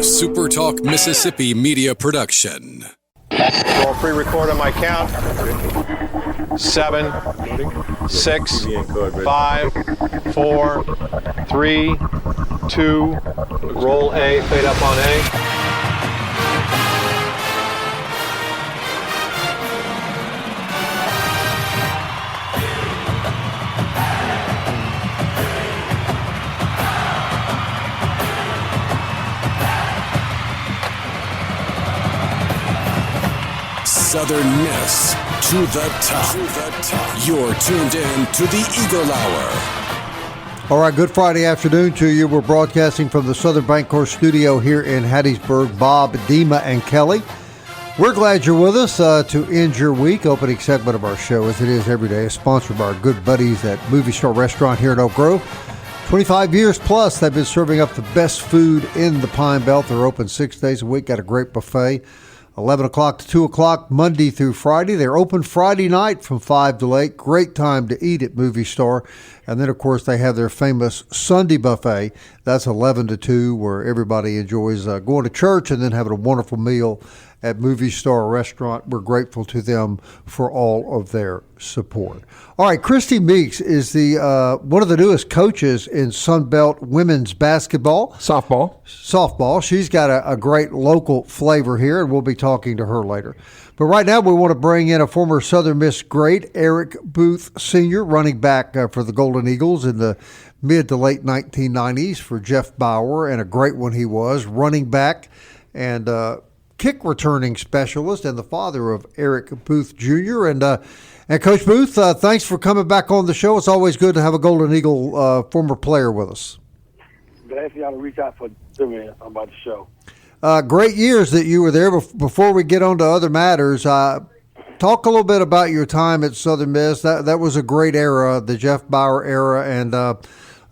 SuperTalk Mississippi media production. I'll pre-record on my count. 7, 6, 5, 4, 3, 2. Roll A, fade up on A. Southern Miss to the top. You're tuned in to the Eagle Hour. All right, good Friday afternoon to you. We're broadcasting from the Southern Bancorp studio here in Hattiesburg. Bob, Dima, and Kelly. We're glad you're with us to end your week. Opening segment of our show, as it is every day, is sponsored by our good buddies at Movie Star Restaurant here in Oak Grove. 25 years plus, they've been serving up the best food in the Pine Belt. They're open 6 days a week, got a great buffet. 11 o'clock to 2 o'clock, Monday through Friday. They're open Friday night from 5 to 8. Great time to eat at Movie Star. And then, of course, they have their famous Sunday buffet. That's 11 to 2, where everybody enjoys going to church and then having a wonderful meal at Movie Star Restaurant. We're grateful to them for all of their support. All right, Christie Meeks is the one of the newest coaches in Sunbelt women's basketball. Softball. She's got a great local flavor here, and we'll be talking to her later. But right now, we want to bring in a former Southern Miss great, Eric Booth Sr., running back for the Golden Eagles in the mid to late 1990s for Jeff Bauer, and a great one he was, running back and kick returning specialist, and the father of Eric Booth Jr. And Coach Booth, thanks for coming back on the show. It's always good to have a Golden Eagle former player with us. Glad for y'all to reach out for me about the show. Great years that you were there. Before we get on to other matters, talk a little bit about your time at Southern Miss. That was a great era, the Jeff Bauer era, and a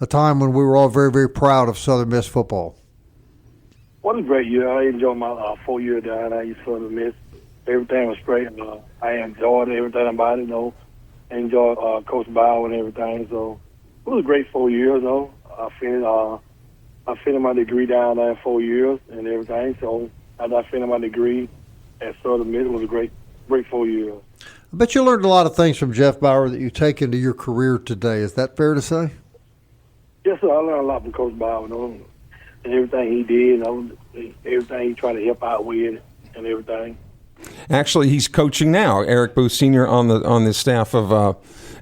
time when we were all very, very proud of Southern Miss football. What a great year. I enjoyed my 4 year down at Southern Miss. Everything was great. I enjoyed everything about it. I enjoyed Coach Bauer and everything. So it was a great 4 years. I finished my degree down there in 4 years and everything. So after I finished my degree at Southern Miss, it was a great 4 years. I bet you learned a lot of things from Jeff Bauer that you take into your career today. Is that fair to say? Yes, sir. I learned a lot from Coach Bauer. And everything he did, everything he tried to help out with, and everything. Actually, he's coaching now. Eric Booth Sr. on the staff of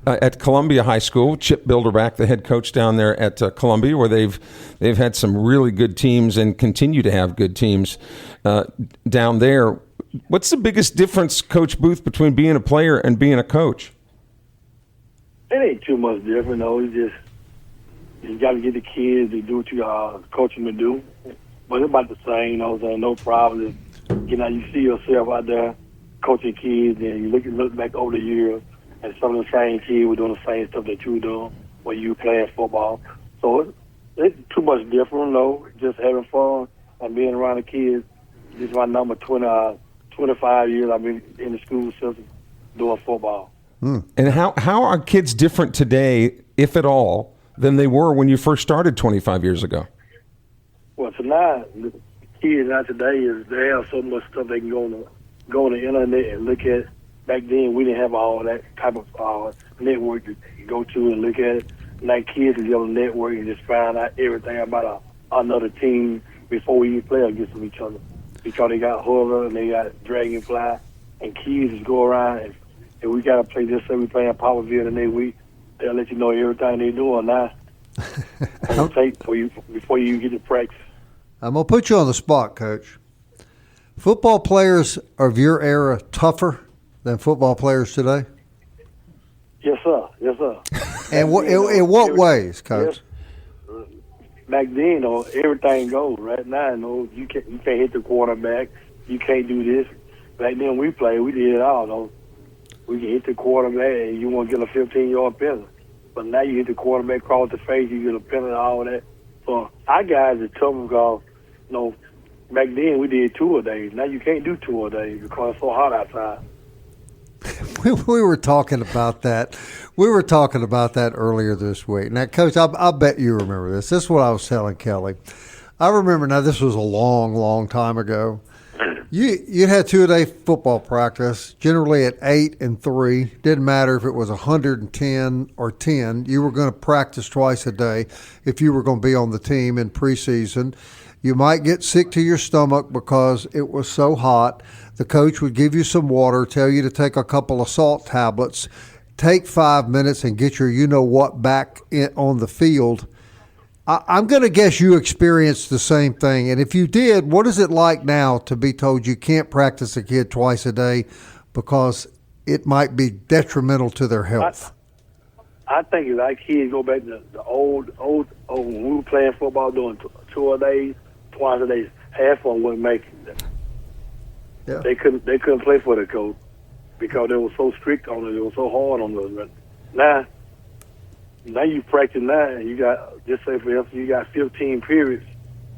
at Columbia High School. Chip Bilderback, the head coach down there at Columbia, where they've had some really good teams and continue to have good teams down there. What's the biggest difference, Coach Booth, between being a player and being a coach? It ain't too much different, though. It's just you got to get the kids to do what you coach them to do. But it's about the same, no problem. You see yourself out there coaching kids, and you look back over the years, and some of the same kids were doing the same stuff that you were doing when you were playing football. So it's too much different, just having fun and being around the kids. This is my number 25 years I've been in the school system doing football. And how are kids different today, if at all, than they were when you first started 25 years ago? Well, tonight, the kids now today they have so much stuff they can go on the internet and look at. Back then, we didn't have all that type of network to go to and look at it. Now kids is on the network and just find out everything about another team before we even play against each other. Because they got Hoover and they got Dragonfly, and kids just go around and if we got to play this, say we playing Poplarville the next week, they'll let you know everything they're doing now. On tape before you get to practice. I'm going to put you on the spot, Coach. Football players of your era tougher than football players today? Yes, sir. And in what ways, Coach? Yes. Back then, everything goes. Right now, you can't hit the quarterback. You can't do this. Back then, we did it all. We can hit the quarterback, and you want to get a 15-yard penalty. But now you hit the quarterback across the face, you get a penalty, all that. So our guys are tough because, back then we did 2 a day. Now you can't do 2 a day because it's so hot outside. We were talking about that. We were talking about that earlier this week. Now, Coach, I bet you remember this. This is what I was telling Kelly. I remember now. This was a long, long time ago. You had 2-a-day football practice, generally at 8 and 3. Didn't matter if it was 110 or 10. You were going to practice twice a day if you were going to be on the team in preseason. You might get sick to your stomach because it was so hot. The coach would give you some water, tell you to take a couple of salt tablets, take 5 minutes and get your you-know-what back on the field. I'm going to guess you experienced the same thing. And if you did, what is it like now to be told you can't practice a kid twice a day because it might be detrimental to their health? I think if our kids go back to the old when we were playing football, doing 2 a day, twice a day, half of them wouldn't make it. Yeah. They couldn't play for the coach because they were so strict on it. They were so hard on us. But now you practice now, and you got, just say for instance, you got 15 periods.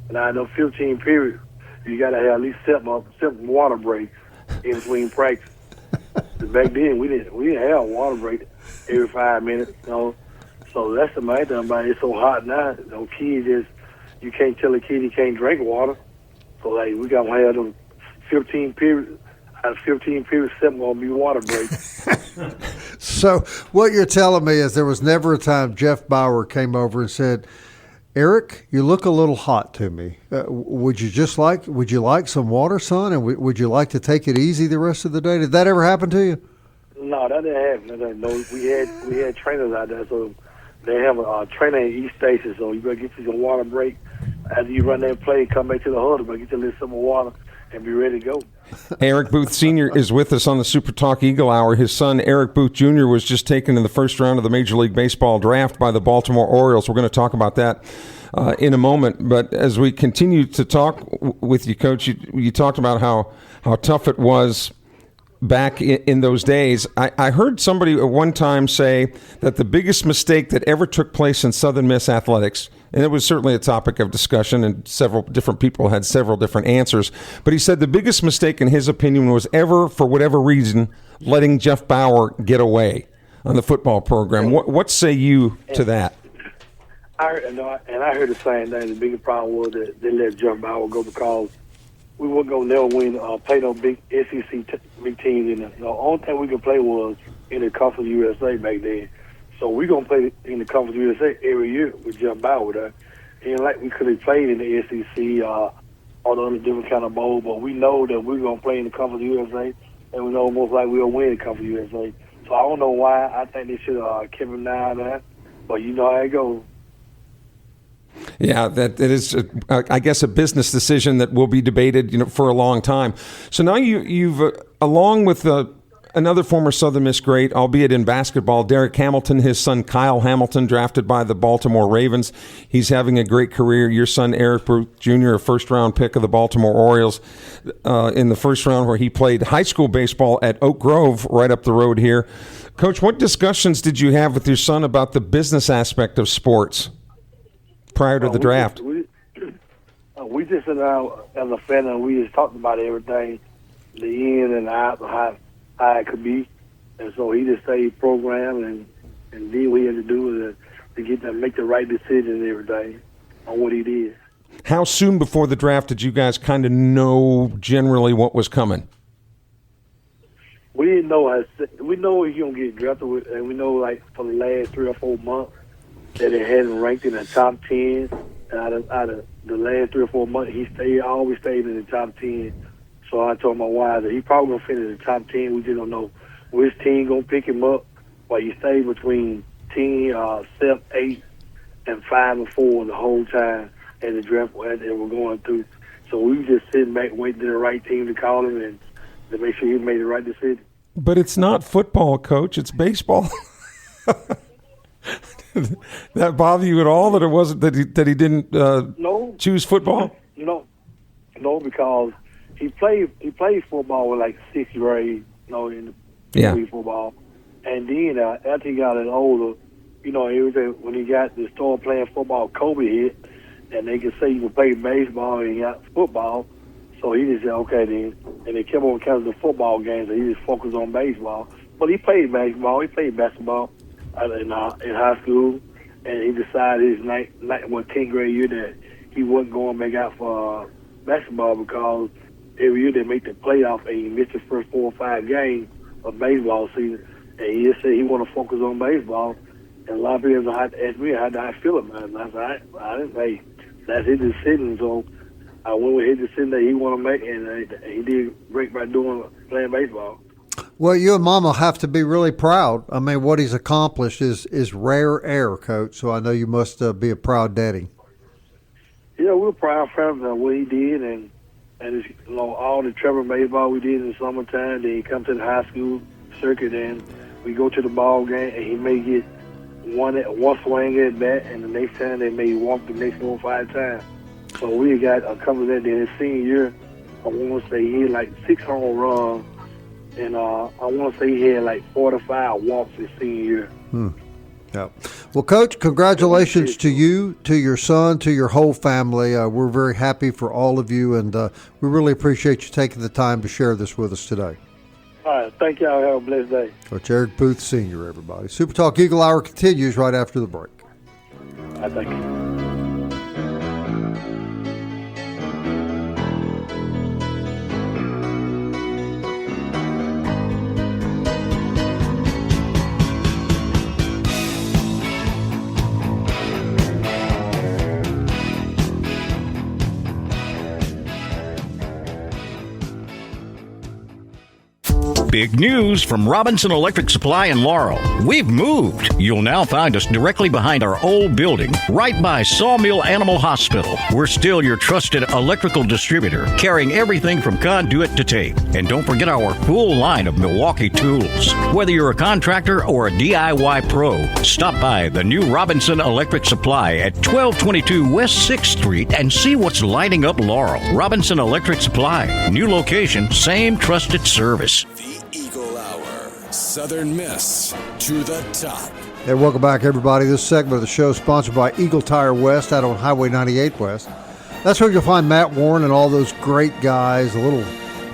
And I know 15 periods, you got to have at least seven water breaks in between practice. Back then, we didn't have a water break every 5 minutes, you know. So that's the main thing about it. It's so hot now. Kids you can't tell a kid he can't drink water. So like we got to have them 15 periods. Out of 15 periods, 7 going to be water breaks. So what you're telling me is there was never a time Jeff Bauer came over and said, "Eric, you look a little hot to me. Would you like some water, son? And would you like to take it easy the rest of the day?" Did that ever happen to you? No, that didn't happen. No, we had trainers out there, so they have a trainer at each station. So you better get you some water break after you run that play. Come back to the huddle, but get you a little sip of water and be ready to go. Eric Booth Sr. is with us on the SuperTalk Eagle Hour. His son, Eric Booth Jr., was just taken in the first round of the Major League Baseball draft by the Baltimore Orioles. We're going to talk about that in a moment. But as we continue to talk with you, Coach, you talked about how tough it was back in those days. I heard somebody at one time say that the biggest mistake that ever took place in Southern Miss athletics, and it was certainly a topic of discussion, and several different people had several different answers, but he said the biggest mistake in his opinion was ever, for whatever reason, letting Jeff Bauer get away on the football program. What say you to that? I heard the same thing. The biggest problem was that they let Jeff Bauer go because we weren't going to never win, play no big SEC big teams. The only thing we could play was in the Conference USA back then. So we're going to play in the Conference USA every year with Jeff Bauer there. And like we could have played in the SEC or the other different kind of bowl, but we know that we're going to play in the Conference USA, and we know most likely we'll win the Conference USA. So I don't know why. I think they should have kept him down there, but you know how it goes. Yeah, that it is, I guess, a business decision that will be debated, for a long time. So now you've along with another former Southern Miss great, albeit in basketball, Derek Hamilton, his son Kyle Hamilton, drafted by the Baltimore Ravens. He's having a great career. Your son Eric Booth Jr., a first-round pick of the Baltimore Orioles in the first round, where he played high school baseball at Oak Grove, right up the road here. Coach, what discussions did you have with your son about the business aspect of sports prior to the draft? We just sat down as a family, and we just talked about everything, the in and out, how it could be. And so he just stayed programmed and did what he had to do to make the right decision and everything on what he did. How soon before the draft did you guys kind of know generally what was coming? We didn't know. We know he gonna get drafted, and we know like for the last 3 or 4 months that it hadn't ranked in the top 10. And out of the last 3 or 4 months, he always stayed in the top 10. So I told my wife that he probably gonna finish in the top 10. We just don't know which team gonna pick him up. But he stayed between 10, 7, 8, and 5 and 4 the whole time at the draft that we're going through. So we were just sitting back waiting for the right team to call him and to make sure he made the right decision. But it's not football, Coach. It's baseball. That bother you at all that it wasn't that he didn't choose football? No, because he played football with like 6th grade, in the football, and then after he got older, everything when he got to start playing football, Kobe hit, and they could say he could play baseball and he got football, so he just said okay then, and they kept on counting the football games, and he just focused on baseball. But he played baseball, he played basketball in high school, and he decided his 10th grade year that he wasn't going back out for basketball because every year they make the playoff and he missed the first 4 or 5 games of baseball season. And he just said he want to focus on baseball. And a lot of people had to ask me how did I feel about it. And I said, I didn't say that's his decision. So I went with his decision that he want to make, and he did great by playing baseball. Well, you and Mama have to be really proud. I mean, what he's accomplished is rare air, Coach. So I know you must be a proud daddy. Yeah, we're proud for him what he did, and it's, all the travel baseball we did in the summertime. Then he come to the high school circuit, and we go to the ball game, and he may get one swing at bat, and the next time they may walk the next 4 or 5 times. So we got a couple of that. Then his senior year, I want to say he had like 6 home runs, and I want to say he had like 4 to 5 walks his senior year. Yeah. Well, Coach, congratulations to you, to your son, to your whole family. We're very happy for all of you, and we really appreciate you taking the time to share this with us today. All right. Thank y'all. Have a blessed day. Coach Eric Booth, Sr., everybody. Super Talk Eagle Hour continues right after the break. I thank you. Big news from Robinson Electric Supply in Laurel. We've moved. You'll now find us directly behind our old building, right by Sawmill Animal Hospital. We're still your trusted electrical distributor, carrying everything from conduit to tape. And don't forget our full line of Milwaukee tools. Whether you're a contractor or a DIY pro, stop by the new Robinson Electric Supply at 1222 West 6th Street and see what's lighting up Laurel. Robinson Electric Supply. New location, same trusted service. Eagle Hour, Southern Miss to the top. Hey, welcome back, everybody. This segment of the show is sponsored by Eagle Tire West out on Highway 98 West. That's where you'll find Matt Warren and all those great guys. A little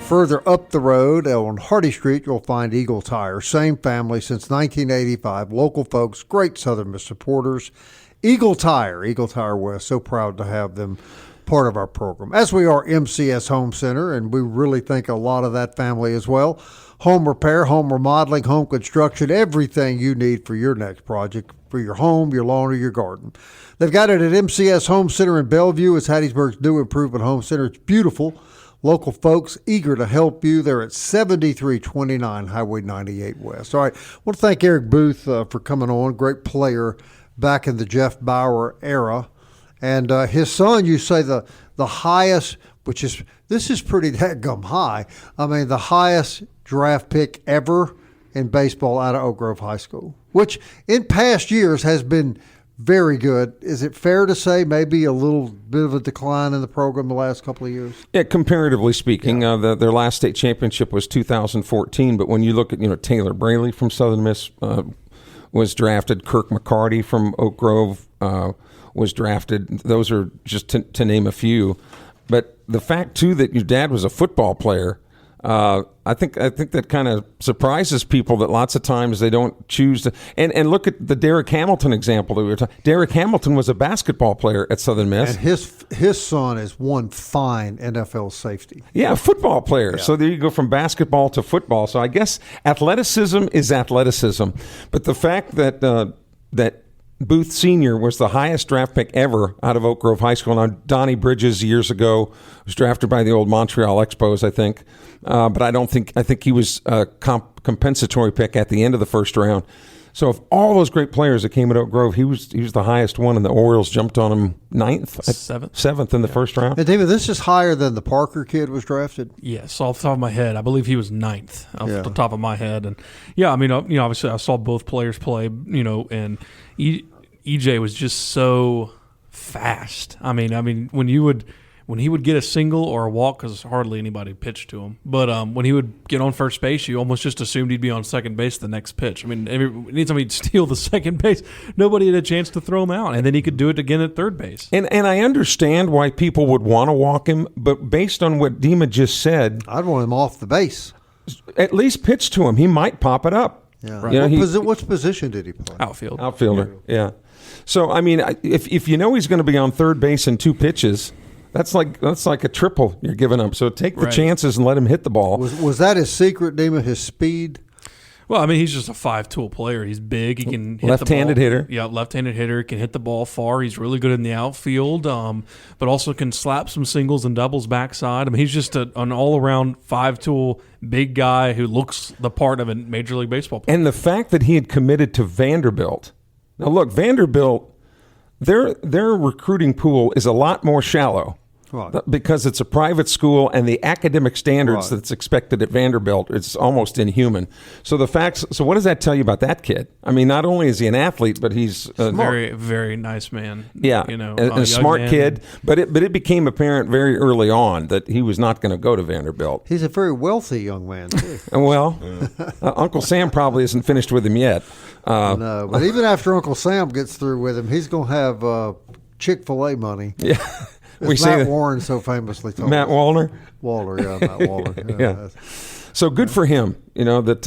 further up the road on Hardy Street, you'll find Eagle Tire. Same family since 1985. Local folks, great Southern Miss supporters. Eagle Tire West. So proud to have them part of our program, as we are MCS Home Center, and we really think a lot of that family as well. Home repair, home remodeling, home construction, everything you need for your next project, for your home, your lawn, or your garden. They've got it at MCS Home Center in Bellevue. It's Hattiesburg's new improvement home center. It's beautiful. Local folks eager to help you. They're at 7329 Highway 98 West. All right, I want to thank Eric Booth for coming on. Great player back in the Jeff Bauer era. And his son, you say the highest, this is pretty dadgum high. I mean, the highest draft pick ever in baseball out of Oak Grove High School, which in past years has been very good. Is it fair to say maybe a little bit of a decline in the program the last couple of years? Yeah, comparatively speaking, their last state championship was 2014. But when you look at Taylor Braley from Southern Miss was drafted, Kirk McCarty from Oak Grove was drafted. Those are just to name a few. But the fact too that your dad was a football player, I think that kind of surprises people that lots of times they don't choose to. And look at the Derek Hamilton example that we were talking. Derek Hamilton was a basketball player at Southern Miss, and his son is one fine NFL safety. Yeah, a football player. Yeah. So there you go from basketball to football. So I guess athleticism is athleticism, but the fact that that Booth Sr. was the highest draft pick ever out of Oak Grove High School. Now, Donnie Bridges years ago was drafted by the old Montreal Expos, I think. But I think he was a compensatory pick at the end of the first round. So of all those great players that came at Oak Grove, he was the highest one, and the Orioles jumped on him seventh in the first round. And David, this is higher than the Parker kid was drafted? Yes, off the top of my head. I believe he was 9th off the top of my head. And yeah, I mean, obviously I saw both players play, and EJ was just so fast. I mean, when he would get a single or a walk, because hardly anybody pitched to him, but when he would get on first base, you almost just assumed he'd be on second base the next pitch. I mean, anytime he'd steal the second base, nobody had a chance to throw him out, and then he could do it again at third base. And I understand why people would want to walk him, but based on what Dima just said, I'd want him off the base. At least pitch to him. He might pop it up. Yeah. Right. What position did he play? Outfielder. Yeah. So I mean, if you know he's going to be on third base in 2 pitches, that's like a triple you're giving up. So take the chances and let him hit the ball. Was that his secret, Dima? His speed? Well, I mean, he's just a 5-tool player. He's big. He can hit left-handed the ball. hitter. Yeah, left-handed hitter. Can hit the ball far. He's really good in the outfield, but also can slap some singles and doubles backside. I mean, he's just an all-around 5-tool big guy who looks the part of a Major League Baseball player. And the fact that he had committed to Vanderbilt. Now, look, Vanderbilt, their recruiting pool is a lot more shallow. Right. Because it's a private school and the academic standards that's expected at Vanderbilt, it's almost inhuman. So what does that tell you about that kid? I mean, not only is he an athlete, but he's a very, very nice man. Yeah, a smart kid. But it became apparent very early on that he was not going to go to Vanderbilt. He's a very wealthy young man, too. Well, Uncle Sam probably isn't finished with him yet. No, but even after Uncle Sam gets through with him, he's going to have Chick-fil-A money. Yeah. Matt Warren so famously told Matt us. Waller, Matt Waller. Yeah. So good for him. That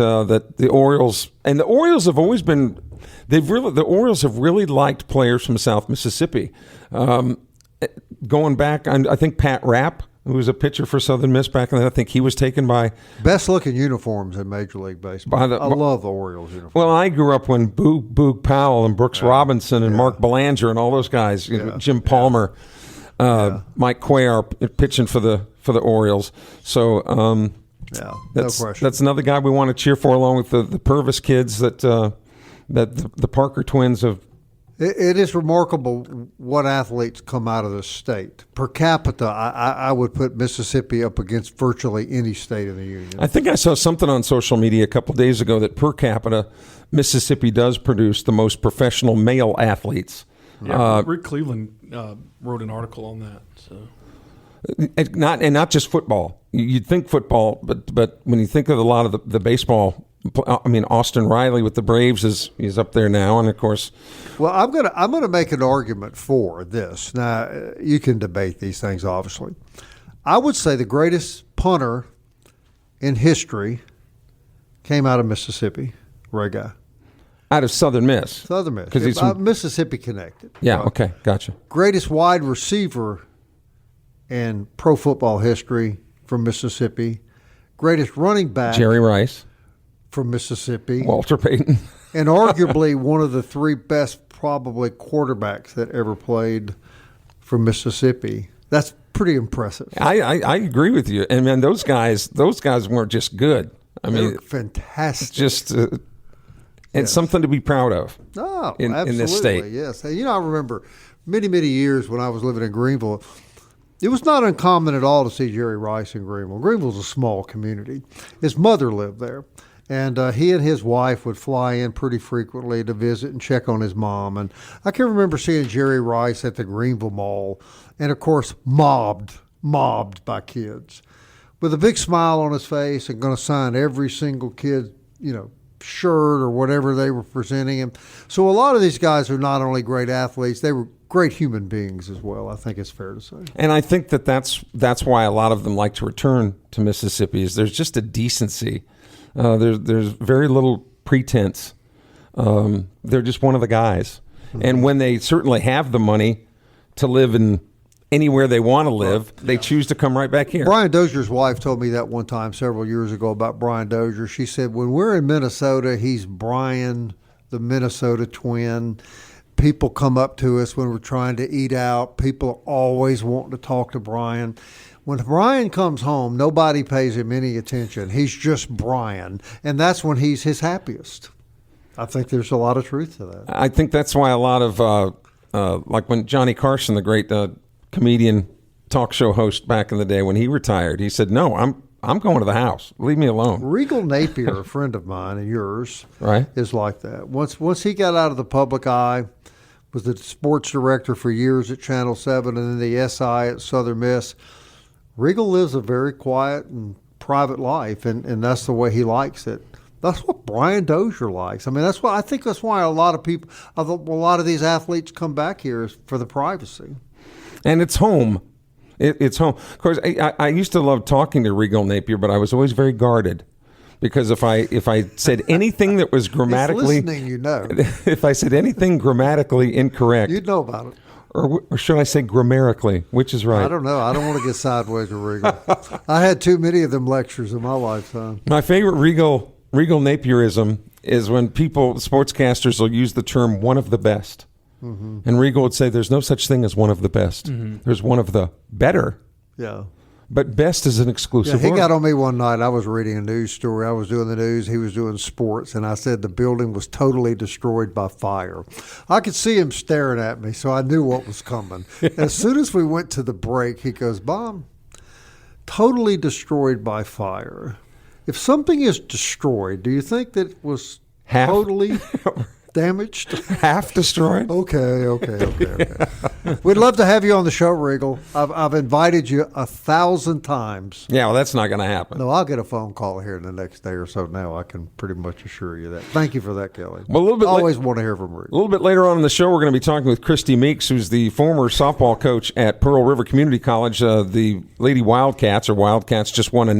the Orioles have always been. The Orioles have really liked players from South Mississippi. Going back, I think Pat Rapp, who was a pitcher for Southern Miss back then, I think he was taken by best looking uniforms in Major League Baseball. I love the Orioles uniforms. Well, I grew up when Boog Powell and Brooks Robinson and Mark Belanger and all those guys, Jim Palmer. Mike Cuellar pitching for the Orioles. So no question. That's another guy we want to cheer for, along with the Purvis kids that the Parker twins have. It is remarkable what athletes come out of this state. Per capita, I would put Mississippi up against virtually any state in the union. I think I saw something on social media a couple of days ago that per capita, Mississippi does produce the most professional male athletes. Yeah, Rick Cleveland wrote an article on that. So. Not just football. You'd think football, but when you think of a lot of the baseball, I mean, Austin Riley with the Braves is up there now, and of course. Well, I'm gonna make an argument for this. Now, you can debate these things, obviously. I would say the greatest punter in history came out of Mississippi, Ray Guy. Out of Southern Miss. Because he's Mississippi connected. Yeah, right? Okay, gotcha. Greatest wide receiver in pro football history from Mississippi. Greatest running back. Jerry Rice. From Mississippi. Walter Payton. And arguably one of the 3 best probably quarterbacks that ever played from Mississippi. That's pretty impressive. I agree with you. And man, those guys weren't just good. I mean, fantastic. Just it's something to be proud of. Oh, in this state. Yes. I remember many, many years when I was living in Greenville, it was not uncommon at all to see Jerry Rice in Greenville. Greenville's a small community. His mother lived there, and he and his wife would fly in pretty frequently to visit and check on his mom. And I can remember seeing Jerry Rice at the Greenville Mall, and of course mobbed by kids, with a big smile on his face and going to sign every single kid, shirt or whatever they were presenting him. So a lot of these guys are not only great athletes, they were great human beings as well. I think it's fair to say. And I think that's why a lot of them like to return to Mississippi. Is there's just a decency. There's very little pretense. They're just one of the guys. Mm-hmm. And when they certainly have the money to live in anywhere they want to live, they choose to come right back here. Brian Dozier's wife told me that one time several years ago about Brian Dozier. She said, when we're in Minnesota, he's Brian, the Minnesota twin. People come up to us when we're trying to eat out. People always want to talk to Brian. When Brian comes home, nobody pays him any attention. He's just Brian, and that's when he's his happiest. I think there's a lot of truth to that. I think that's why a lot of, like when Johnny Carson, the great comedian, talk show host back in the day, when he retired, he said, "No, I'm going to the house. Leave me alone." Regal Napier, a friend of mine and yours, right, is like that. Once he got out of the public eye, was the sports director for years at Channel 7 and then the SI at Southern Miss. Regal lives a very quiet and private life, and that's the way he likes it. That's what Brian Dozier likes. I mean, I think that's why a lot of people, a lot of these athletes come back here is for the privacy. And it's home. It's home. Of course, I used to love talking to Regal Napier, but I was always very guarded because if I said anything that was grammatically, listening, you know. if I said anything grammatically incorrect, You'd know about it. or should I say grammatically, which is right? I don't know. I don't want to get sideways with Regal. I had too many of them lectures in my lifetime. My favorite Regal Napierism is when sportscasters will use the term "one of the best," and Regal would say, "There's no such thing as one of the best. There's one of the better." Yeah. But best is an exclusive He word. got on me one night. I was reading a news story. I was doing the news. He was doing sports. And I said the building was totally destroyed by fire. I could see him staring at me, so I knew what was coming. As soon as we went to the break, he goes, "Bob, totally destroyed by fire. If something is destroyed, do you think that it was totally damaged?" Half destroyed? Okay. We'd love to have you on the show, Regal. I've invited you 1,000 times. Yeah, well, that's not going to happen. No, I'll get a phone call here in the next day or so now. I can pretty much assure you that. Thank you for that, Kelly. Well, a little bit always want to hear from A Regal. little bit later on in the show, we're going to be talking with Christie Meeks, who's the former softball coach at Pearl River Community College. The Lady Wildcats just won a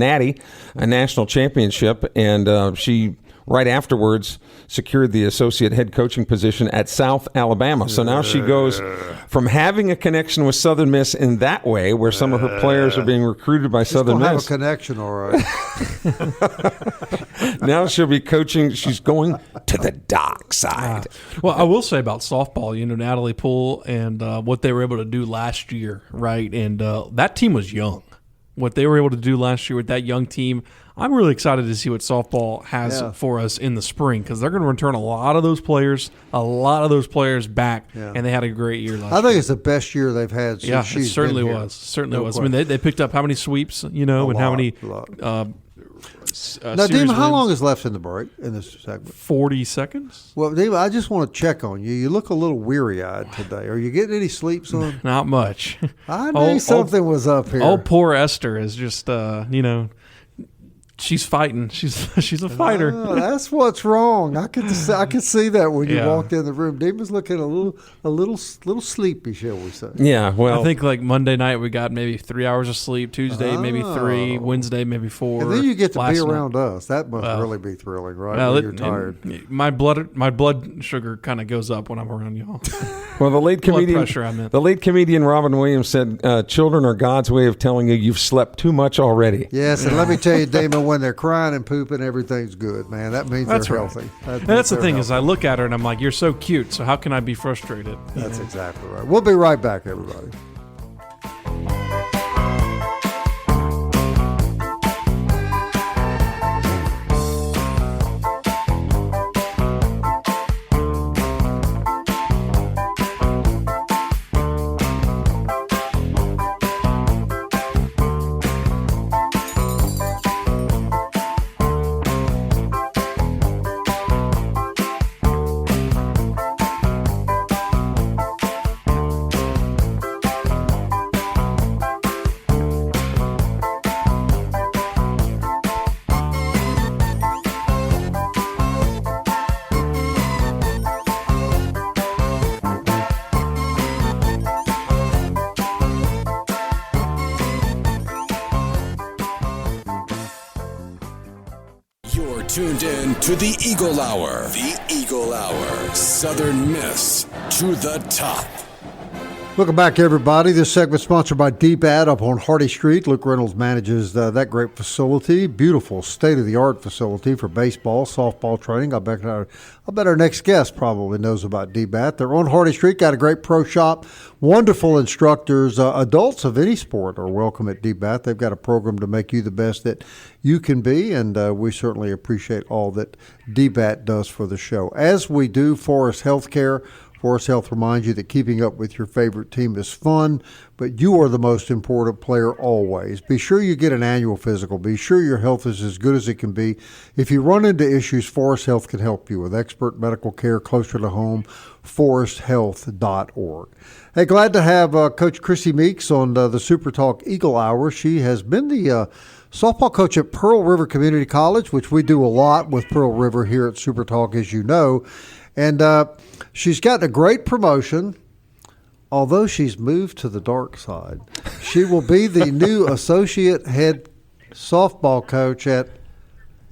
national championship, and she right afterwards secured the associate head coaching position at South Alabama. So now she goes from having a connection with Southern Miss in that way, where some of her players are being recruited by Southern Miss. Have a connection, all right. Now she'll be coaching. She's going to the dark side. Well, I will say about softball, Natalie Poole and what they were able to do last year, right? And that team was young. What they were able to do last year with that young team, I'm really excited to see what softball has for us in the spring, because they're going to return a lot of those players back, and they had a great year last year. I think it's the best year they've had since she's it certainly been here. was. Certainly No was. question. I mean, they picked up how many sweeps, and how many Now, series Dima, how wins? long is left in the break in this segment? 40 seconds? Well, Dima, I just want to check on you. You look a little weary-eyed today. Are you getting any sleep, son? Not much. I knew something was up here. Oh, poor Esther is just, she's fighting. She's a fighter. Oh, that's what's wrong. I could see that when you Yeah. walked in the room. Dima's looking a little sleepy, shall we say? Yeah, well, I think like Monday night we got maybe 3 hours of sleep. Tuesday maybe 3. Wednesday maybe 4. And then you get to Last be night- around us. That must really be thrilling, right? Well, when you're tired. My blood sugar kind of goes up when I'm around y'all. well, the late Blood comedian, pressure, I meant. the late comedian Robin Williams said, "Children are God's way of telling you you've slept too much already." Yes, and let me tell you, Dima, when they're crying and pooping, everything's good, man. That means That's they're right. healthy. That's the thing is I look at her and I'm like, you're so cute. So how can I be frustrated? That's exactly right. We'll be right back, everybody. You're tuned in to the Eagle Hour. The Eagle Hour. Southern Miss to the top. Welcome back, everybody. This segment sponsored by DBAT up on Hardy Street. Luke Reynolds manages that great facility. Beautiful, state-of-the-art facility for baseball, softball training. I bet our next guest probably knows about DBAT. They're on Hardy Street, got a great pro shop, wonderful instructors. Adults of any sport are welcome at DBAT. They've got a program to make you the best that you can be, and we certainly appreciate all that DBAT does for the show. As we do, Forest Healthcare. Forest Health reminds you that keeping up with your favorite team is fun, but you are the most important player always. Be sure you get an annual physical. Be sure your health is as good as it can be. If you run into issues, Forest Health can help you with expert medical care closer to home, foresthealth.org. Hey, glad to have Coach Christie Meeks on the SuperTalk Eagle Hour. She has been the softball coach at Pearl River Community College, which we do a lot with Pearl River here at SuperTalk, as you know. And she's gotten a great promotion, although she's moved to the dark side. She will be the new associate head softball coach at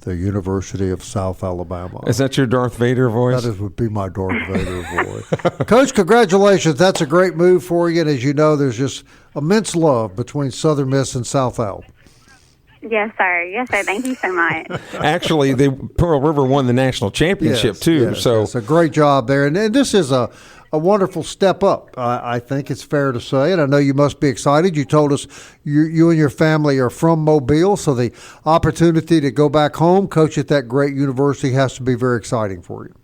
the University of South Alabama. Is that your Darth Vader voice? Would be my Darth Vader voice. Coach, congratulations. That's a great move for you. And as you know, there's just immense love between Southern Miss and South Al. Yes, sir. Yes, sir. Thank you so much. Actually, Pearl River won the national championship, too. So it's a great job there. And this is a wonderful step up, I think it's fair to say. And I know you must be excited. You told us you and your family are from Mobile, so the opportunity to go back home, coach at that great university, has to be very exciting for you.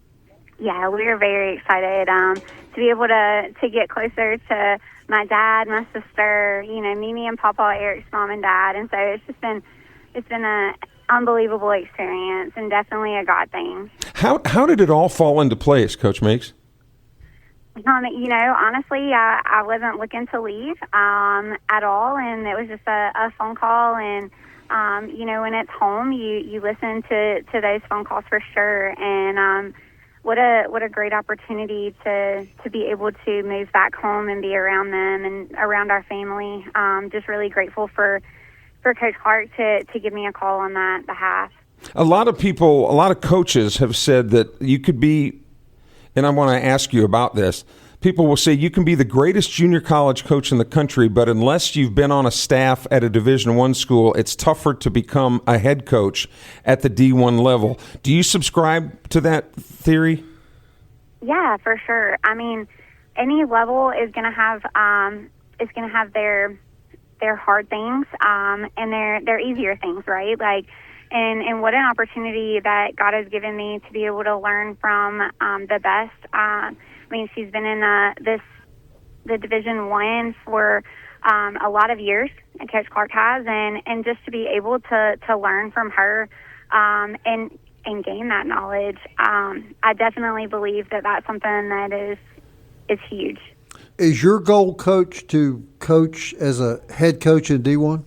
Yeah, we are very excited to be able to get closer to my dad, my sister, Mimi and Papa, Eric's mom and dad. And so it's been an unbelievable experience and definitely a God thing. How did it all fall into place, Coach Meeks? Honestly, I wasn't looking to leave at all, and it was just a phone call. And when it's home, you listen to those phone calls for sure. And what a great opportunity to be able to move back home and be around them and around our family. Just really grateful for Coach Clark to give me a call on that behalf. A lot of coaches have said that you could be, and I want to ask you about this. People will say you can be the greatest junior college coach in the country, but unless you've been on a staff at a Division I school, it's tougher to become a head coach at the D1 level. Do you subscribe to that theory? Yeah, for sure. I mean, any level is going to have their hard things and their easier things, right? And what an opportunity that God has given me to be able to learn from the best. She's been in the Division I for a lot of years, and Coach Clark has, and just to be able to learn from her and gain that knowledge, I definitely believe that that's something that is huge. Is your goal, Coach, to coach as a head coach in D1?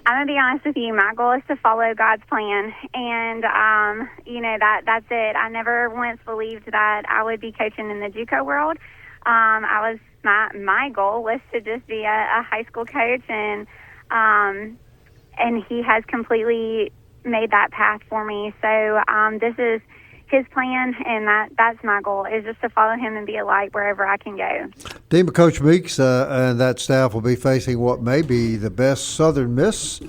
I'm going to be honest with you. My goal is to follow God's plan. And, that's it. I never once believed that I would be coaching in the JUCO world. My goal was to just be a high school coach. And he has completely made that path for me. So this is his plan, and that's my goal, is just to follow him and be a light wherever I can go. Team of Coach Meeks and that staff will be facing what may be the best Southern Miss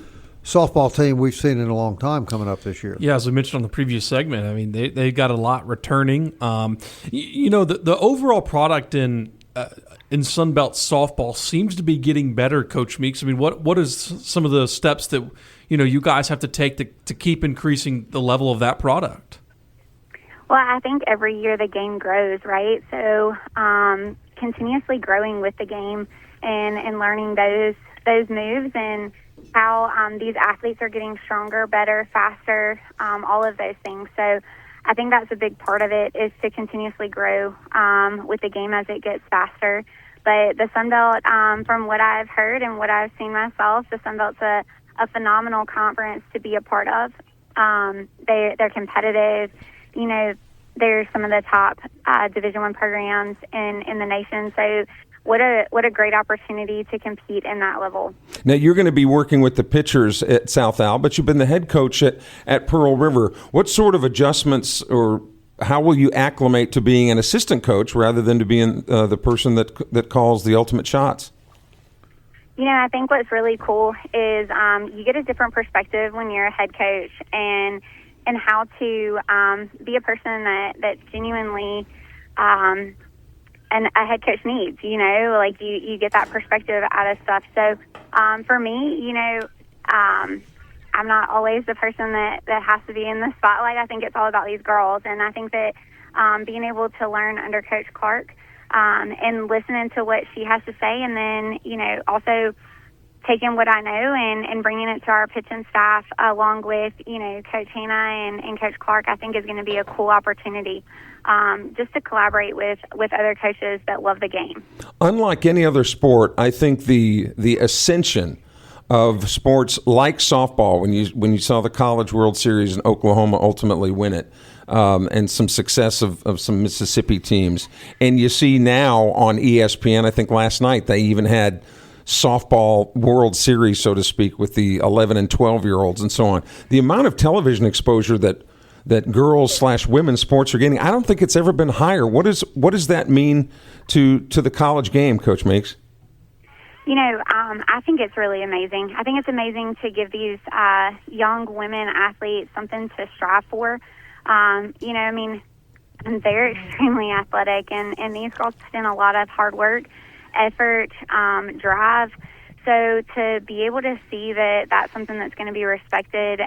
softball team we've seen in a long time coming up this year. Yeah, as I mentioned on the previous segment, they got a lot returning. The overall product in Sunbelt softball seems to be getting better, Coach Meeks. What is some of the steps that you guys have to take to keep increasing the level of that product? Well, I think every year the game grows, right? So continuously growing with the game and learning those moves and how these athletes are getting stronger, better, faster, all of those things. So I think that's a big part of it, is to continuously grow with the game as it gets faster. But the Sunbelt, from what I've heard and what I've seen myself, the Sunbelt's a phenomenal conference to be a part of. They're competitive. They're some of the top Division I programs in the nation. So what a great opportunity to compete in that level. Now, you're going to be working with the pitchers at South Al, but you've been the head coach at Pearl River. What sort of adjustments, or how will you acclimate to being an assistant coach rather than to being the person that calls the ultimate shots? I think what's really cool is you get a different perspective when you're a head coach, and how to be a person that genuinely and a head coach needs. You get that perspective out of stuff. So for me, I'm not always the person that has to be in the spotlight. I think it's all about these girls, and I think that being able to learn under Coach Clark and listening to what she has to say, and then also taking what I know and bringing it to our pitching staff along with, Coach Hannah and Coach Clark, I think is going to be a cool opportunity just to collaborate with other coaches that love the game. Unlike any other sport, I think the ascension of sports like softball, when you saw the College World Series in Oklahoma ultimately win it, and some success of some Mississippi teams, and you see now on ESPN, I think last night they even had softball World Series, so to speak, with the 11 and 12-year-olds and so on. The amount of television exposure that girls/women sports are getting, I don't think it's ever been higher. What does that mean to the college game, Coach Meeks? I think it's really amazing. I think it's amazing to give these young women athletes something to strive for. They're extremely athletic, and these girls put in a lot of hard work, effort, drive. So to be able to see that that's something that's going to be respected,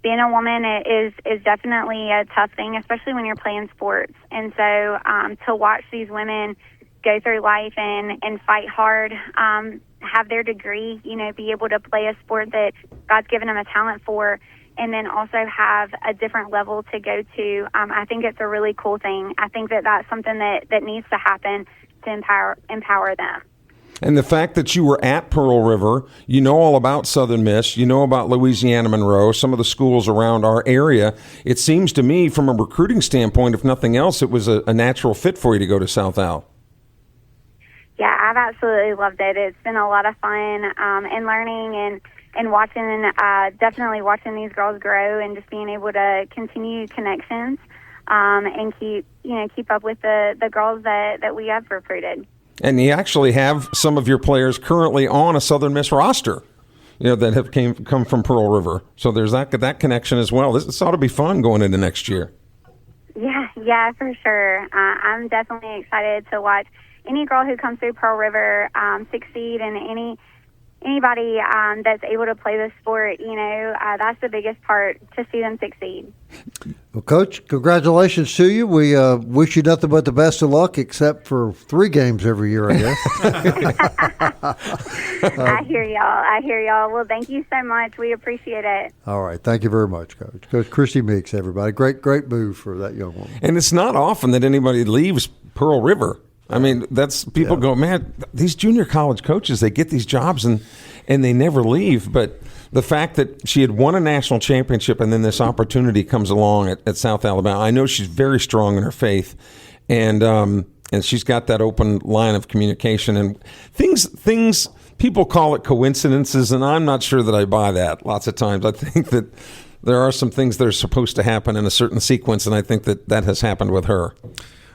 being a woman is definitely a tough thing, especially when you're playing sports. And so to watch these women go through life and fight hard, have their degree, be able to play a sport that God's given them a talent for, and then also have a different level to go to. I think it's a really cool thing. I think that that's something that needs to happen to empower them. And the fact that you were at Pearl River, you know all about Southern Miss, you know about Louisiana Monroe, some of the schools around our area. It seems to me, from a recruiting standpoint, if nothing else, it was a natural fit for you to go to South Al. Yeah, I've absolutely loved it. It's been a lot of fun and learning and watching, definitely watching these girls grow and just being able to continue connections and keep up with the girls that we have recruited. And you actually have some of your players currently on a Southern Miss roster, that have come from Pearl River. So there's that connection as well. This ought to be fun going into next year. Yeah, for sure. I'm definitely excited to watch any girl who comes through Pearl River succeed, and anybody that's able to play this sport. That's the biggest part, to see them succeed. Well, Coach, congratulations to you. We wish you nothing but the best of luck, except for 3 games every year, I guess. I hear y'all. Well, thank you so much. We appreciate it. All right. Thank you very much, Coach. Coach Christie Meeks, everybody. Great move for that young woman. And it's not often that anybody leaves Pearl River. I mean, that's people go, man, these junior college coaches, they get these jobs and they never leave. But the fact that she had won a national championship and then this opportunity comes along at South Alabama, I know she's very strong in her faith, and she's got that open line of communication and things. People call it coincidences, and I'm not sure that I buy that. Lots of times, I think that there are some things that are supposed to happen in a certain sequence, and I think that has happened with her.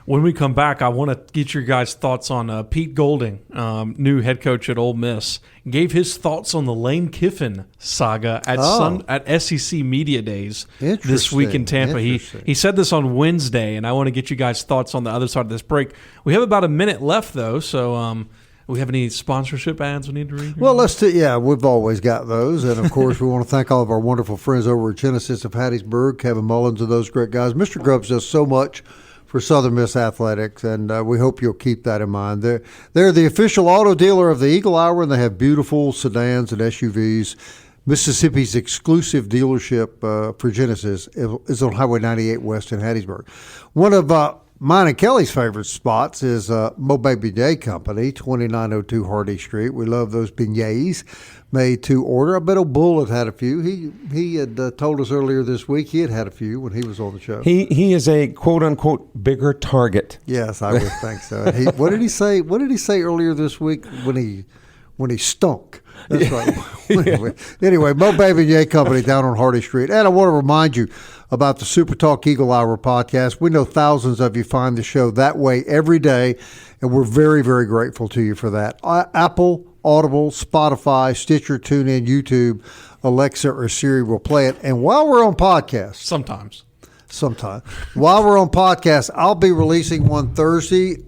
When we come back, I want to get your guys' thoughts on Pete Golding, new head coach at Ole Miss. Gave his thoughts on the Lane Kiffin saga at SEC Media Days this week in Tampa. He said this on Wednesday, and I want to get you guys' thoughts on the other side of this break. We have about a minute left, though, so we have any sponsorship ads we need to read? Well, we've always got those. And, of course, we want to thank all of our wonderful friends over at Genesis of Hattiesburg, Kevin Mullins and those great guys. Mr. Grubbs does so much for Southern Miss Athletics, and we hope you'll keep that in mind. They're the official auto dealer of the Eagle Hour, and they have beautiful sedans and SUVs. Mississippi's exclusive dealership for Genesis is on Highway 98 West in Hattiesburg. One of mine and Kelly's favorite spots is Mo Baby Day Company, 2902 Hardy Street. We love those beignets made to order. I bet old Bull had a few. He had told us earlier this week he had a few when he was on the show. He is a quote unquote bigger target. Yes, I would think so. What did he say? What did he say earlier this week when he stunk? That's right. Anyway, Mo Baby Day Company down on Hardy Street. And I want to remind you about the SuperTalk Eagle Hour podcast. We know thousands of you find the show that way every day, and we're very, very grateful to you for that. Apple, Audible, Spotify, Stitcher, TuneIn, YouTube, Alexa, or Siri will play it. And while we're on podcasts, Sometimes. While we're on podcasts, I'll be releasing one Thursday.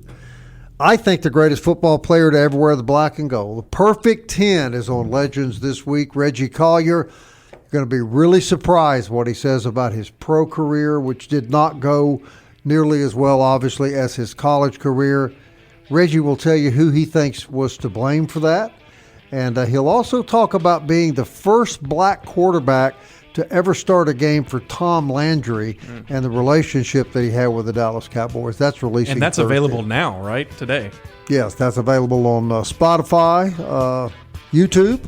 I think the greatest football player to ever wear the black and gold. The Perfect 10 is on Legends this week. Reggie Collier. You're going to be really surprised what he says about his pro career, which did not go nearly as well, obviously, as his college career. Reggie will tell you who he thinks was to blame for that. And he'll also talk about being the first black quarterback to ever start a game for Tom Landry and the relationship that he had with the Dallas Cowboys. That's releasing And that's Thursday. available now, right? Today. Yes, that's available on Spotify, YouTube,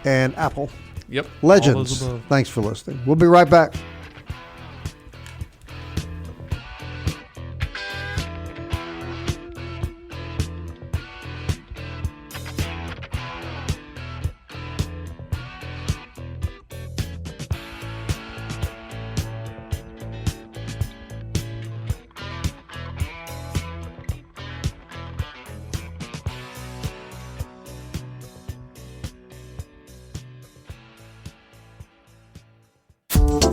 and Apple. Yep. Legends. Thanks for listening. We'll be right back.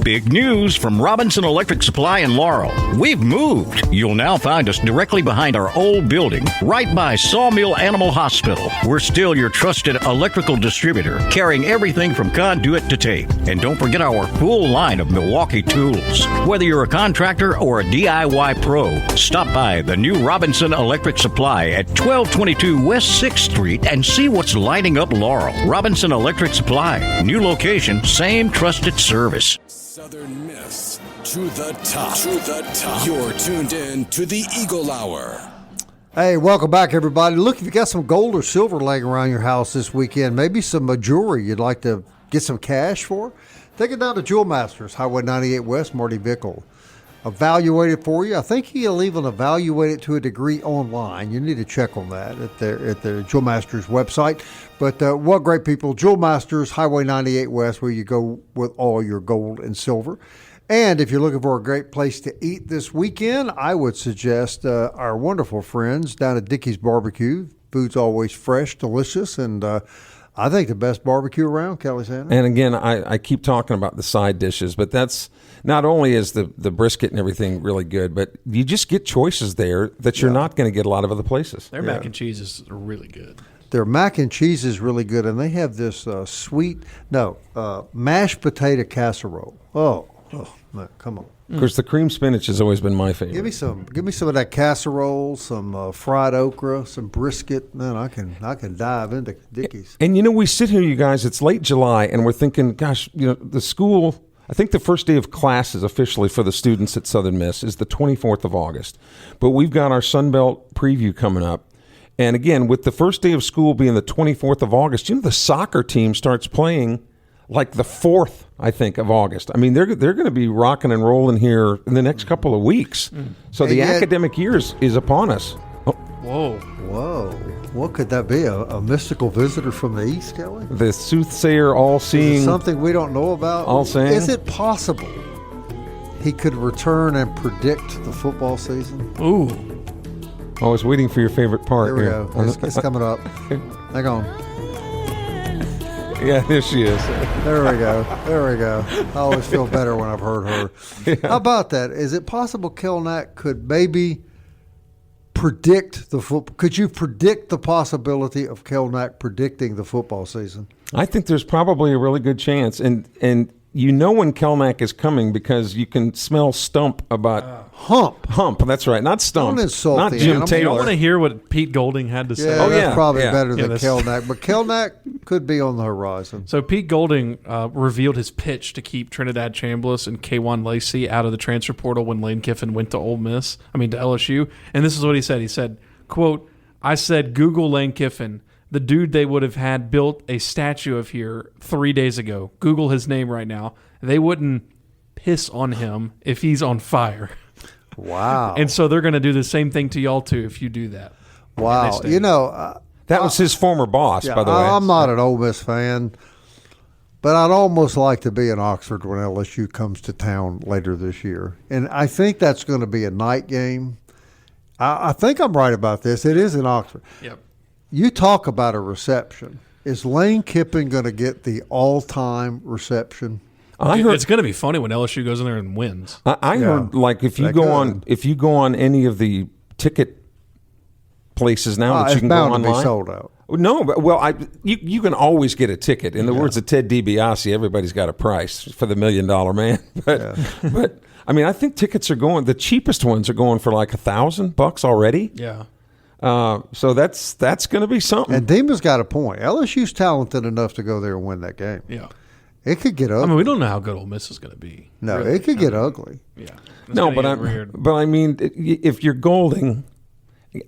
Big news from Robinson Electric Supply in Laurel. We've moved. You'll now find us directly behind our old building, right by Sawmill Animal Hospital. We're still your trusted electrical distributor, carrying everything from conduit to tape. And don't forget our full line of Milwaukee tools. Whether you're a contractor or a DIY pro, stop by the new Robinson Electric Supply at 1222 West 6th Street and see what's lighting up Laurel. Robinson Electric Supply. New location, same trusted service. Southern Miss to the top. To the top. You're tuned in to the Eagle Hour. Hey, welcome back, everybody. Look, if you got some gold or silver laying around your house this weekend, maybe some jewelry you'd like to get some cash for, take it down to Jewel Masters, Highway 98 West, Marty Bickle. Evaluate it for you. I think he'll even evaluate it to a degree online. You need to check on that at the Jewel Masters website. But what great people, Jewel Masters, Highway 98 West, where you go with all your gold and silver. And if you're looking for a great place to eat this weekend, I would suggest our wonderful friends down at Dickey's Barbecue. Food's always fresh, delicious, and I think the best barbecue around, Kelly Sanders. And again, I keep talking about the side dishes, but that's not only is the brisket and everything really good, but you just get choices there that you're not going to get a lot of other plaases. Their mac and cheese is really good. Their mac and cheese is really good, and they have this mashed potato casserole. Oh, man, come on. Of course, the cream spinach has always been my favorite. Give me some of that casserole, some fried okra, some brisket. Man, I can dive into Dickey's. And we sit here, you guys. It's late July, and we're thinking, gosh, the school. I think the first day of classes officially for the students at Southern Miss is the 24th of August, but we've got our Sunbelt preview coming up. And again, with the first day of school being the 24th of August, the soccer team starts playing like the 4th, I think, of August. I mean, they're going to be rocking and rolling here in the next couple of weeks. So the academic year is upon us. Oh. Whoa. What could that be? A mystical visitor from the east, Kelly? The soothsayer, all-seeing. Is it something we don't know about? All-seeing. Is it possible he could return and predict the football season? Ooh. I was waiting for your favorite part. Here we go. It's coming up. Hang on. Yeah, there she is. There we go. I always feel better when I've heard her. Yeah. How about that? Is it possible Kelnack could maybe predict the football? Could you predict the possibility of Kelnack predicting the football season? I think there's probably a really good chance, and when Kelnack is coming because you can smell Stump about Hump. That's right, not Stump. Don't insult not the Jim animal. Taylor. I want to hear what Pete Golding had to say. Yeah, that's probably better than Kelnack, but Kelnack could be on the horizon. So Pete Golding revealed his pitch to keep Trinidad Chambliss and K'Wan Lacey out of the transfer portal when Lane Kiffin went to to LSU. And this is what he said. He said, quote, "I said, Google Lane Kiffin, the dude they would have had built a statue of here 3 days ago. Google his name right now. They wouldn't piss on him if he's on fire." Wow. And so they're going to do the same thing to y'all, too, if you do that. Wow. That was his former boss, by the way. I'm not an Ole Miss fan, but I'd almost like to be in Oxford when LSU comes to town later this year. And I think that's going to be a night game. I think I'm right about this. It is in Oxford. Yep. You talk about a reception. Is Lane Kiffin going to get the all-time reception? It's going to be funny when LSU goes in there and wins. I heard if you go on any of the ticket places now that you can go online, it's bound to be sold out. No, but you can always get a ticket. In the words of Ted DiBiase, everybody's got a price for the $1 Million Man. But I mean, I think tickets are going. The cheapest ones are going for like $1,000 already. Yeah. So that's going to be something. And Dima's got a point. LSU's talented enough to go there and win that game. Yeah. It could get ugly. I mean, we don't know how good Ole Miss is going to be. No, really. It could get ugly. Yeah. But I mean, if you're Golding,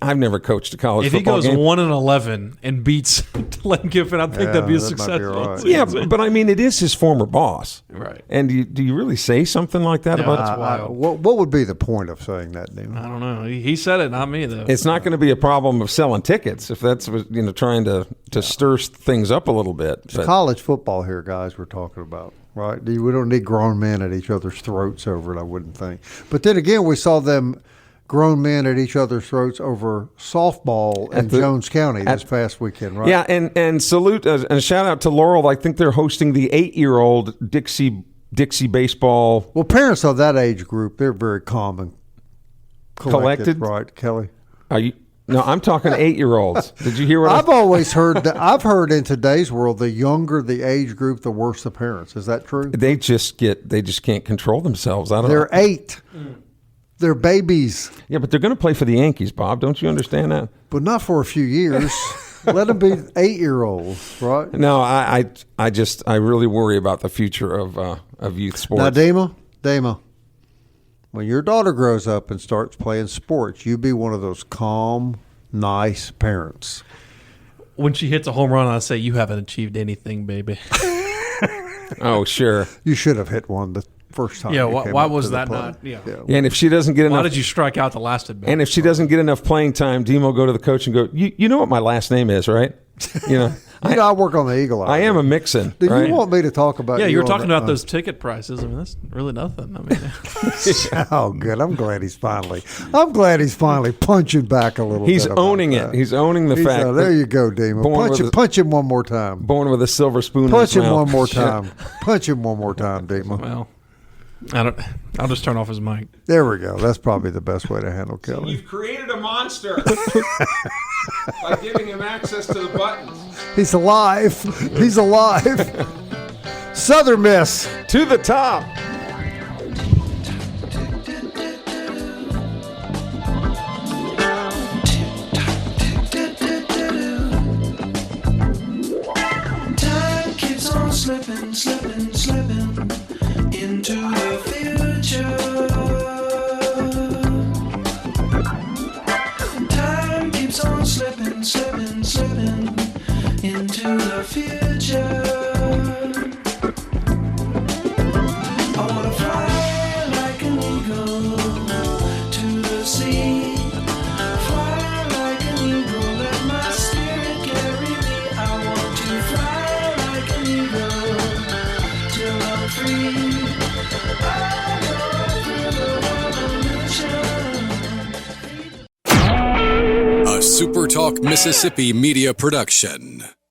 I've never coached a college football game. If he goes 1-11 and beats Lane Kiffin, I think that'd be a successful season. Yeah, but I mean, it is his former boss. Right. And do you really say something like that about that's wild. What would be the point of saying that, Dima? I don't know. He said it, not me, though. It's not going to be a problem of selling tickets if that's trying to stir things up a little bit. It's college football here, guys, we're talking about. Right? We don't need grown men at each other's throats over it, I wouldn't think. But then again, we saw them grown men at each other's throats over softball in Jones County this past weekend, right? Yeah, and salute and shout out to Laurel. I think they're hosting the 8-year-old Dixie baseball. Well, parents of that age group, they're very calm and collected. Right, Kelly? Are you? No, I'm talking 8-year-olds. Did you hear what I've always heard that? I've heard in today's world, the younger the age group, the worse the parents. Is that true? They just can't control themselves. I don't know. They're 8. They're babies. Yeah, but they're going to play for the Yankees, Bob. Don't you understand that? But not for a few years. Let them be 8-year-olds, right? No, I really worry about the future of youth sports. Now, Dama, when your daughter grows up and starts playing sports, you be one of those calm, nice parents. When she hits a home run, I say, "You haven't achieved anything, baby." Oh, sure. You should have hit one the first time. Yeah, you came why up was to the that plate. not? Yeah. Yeah, and if she doesn't get enough, Why did you strike out the last at bat? and if she doesn't get enough playing time, Demo will go to the coach and go, "You know what my last name is, right? You know, I work on the Eagle Eye. I am a Mixon. Do right? you want me to talk about? Yeah, you were on talking the- about those ticket prices. I mean, that's really nothing. I mean, Oh, good. I'm glad he's finally punching back a little. He's bit about owning that. it. He's owning the fact. There that you go, Demo. Punch him one more time. Born with a silver spoon. Punch in his him mouth. one more time. Punch him one more time, Demo. well, I'll just turn off his mic. There we go. That's probably the best way to handle Kelly. You've created a monster by giving him access to the buttons. He's alive. He's alive. Southern Miss. To the top. Time keeps on slipping, slipping, slipping into the future. Time keeps on slipping, slipping, slipping into the future. I wanna fly like an eagle to the sea. Fly like an eagle, let my spirit carry me. I want to fly like an eagle till I'm free. I go through the revolution. A SuperTalk Mississippi media production.